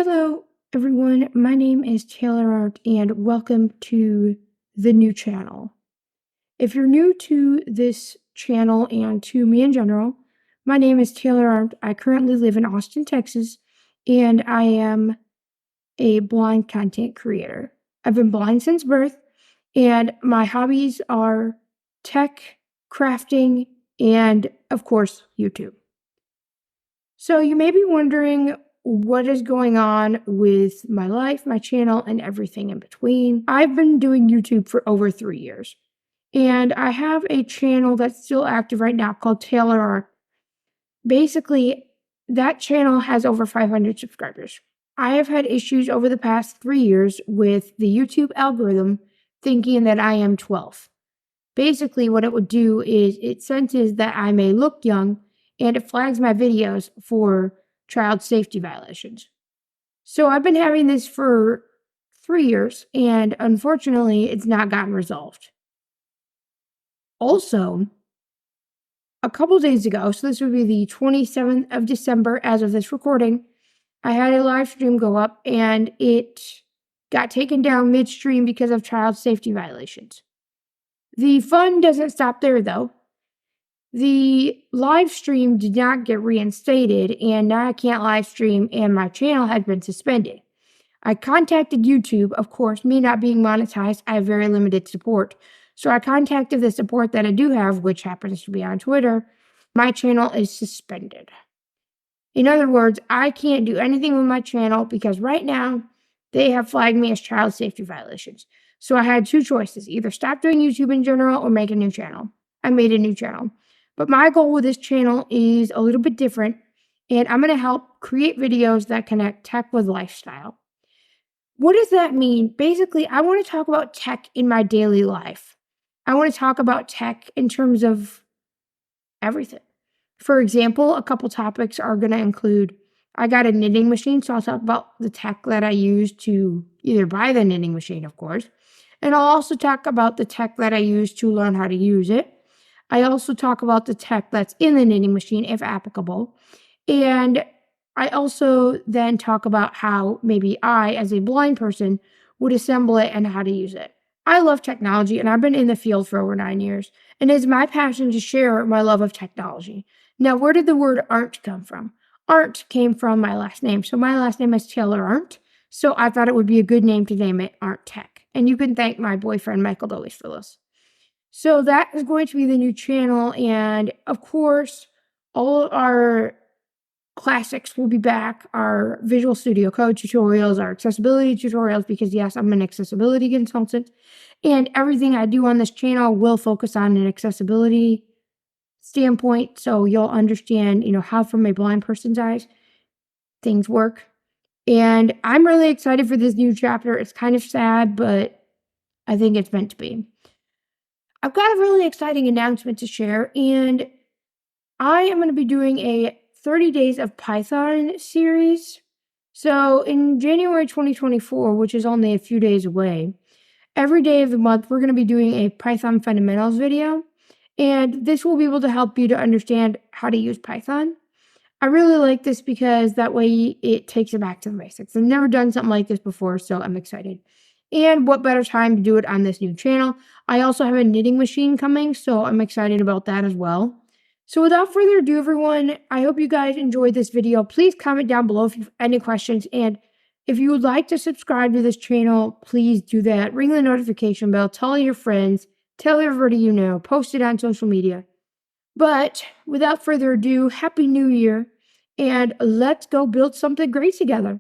Hello, everyone. My name is Taylor Art, and welcome to the new channel. If you're new to this channel and to me in general, my name is Taylor Art. I currently live in Austin, Texas, and I am a blind content creator. I've been blind since birth, and my hobbies are tech, crafting, and of course, YouTube. So you may be wondering what is going on with my life, my channel, and everything in between. I've been doing YouTube for over 3 years, and I have a channel that's still active right now called Taylor Art. Basically, that channel has over 500 subscribers. I have had issues over the past 3 years with the YouTube algorithm thinking that I am 12. Basically, what it would do is it senses that I may look young and it flags my videos for child safety violations. So I've been having this for 3 years, and unfortunately, it's not gotten resolved. Also, a couple days ago, so this would be the 27th of December as of this recording, I had a live stream go up and it got taken down midstream because of child safety violations. The fun doesn't stop there though. The live stream did not get reinstated, and now I can't live stream, and my channel has been suspended. I contacted YouTube. Of course, me not being monetized, I have very limited support. So I contacted the support that I do have, which happens to be on Twitter. My channel is suspended. In other words, I can't do anything with my channel because right now they have flagged me as child safety violations. So I had two choices, either stop doing YouTube in general or make a new channel. I made a new channel. But my goal with this channel is a little bit different, and I'm going to help create videos that connect tech with lifestyle. What does that mean? Basically, I want to talk about tech in my daily life. I want to talk about tech in terms of everything. For example, a couple topics are going to include I got a knitting machine, so I'll talk about the tech that I use to either buy the knitting machine, of course, and I'll also talk about the tech that I use to learn how to use it. I also talk about the tech that's in the knitting machine, if applicable. And I also then talk about how maybe I, as a blind person, would assemble it and how to use it. I love technology, and I've been in the field for over 9 years, and it's my passion to share my love of technology. Now, where did the word art come from? Art came from my last name. So my last name is Taylor Art. So I thought it would be a good name to name it Art Tech. And you can thank my boyfriend, Michael Dolis, for this. So that is going to be the new channel. And of course, all of our classics will be back. Our Visual Studio Code tutorials, our accessibility tutorials, because yes, I'm an accessibility consultant. And everything I do on this channel will focus on an accessibility standpoint. So you'll understand, how from a blind person's eyes, things work. And I'm really excited for this new chapter. It's kind of sad, but I think it's meant to be. I've got a really exciting announcement to share, and I am going to be doing a 30 Days of Python series. So in January 2024, which is only a few days away, every day of the month, we're going to be doing a Python fundamentals video, and this will be able to help you to understand how to use Python. I really like this because that way it takes it back to the basics. I've never done something like this before, so I'm excited. And what better time to do it on this new channel? I also have a knitting machine coming, so I'm excited about that as well. So without further ado, everyone, I hope you guys enjoyed this video. Please comment down below if you have any questions. And if you would like to subscribe to this channel, please do that. Ring the notification bell, tell your friends, tell everybody you know, post it on social media. But without further ado, Happy New Year, and let's go build something great together.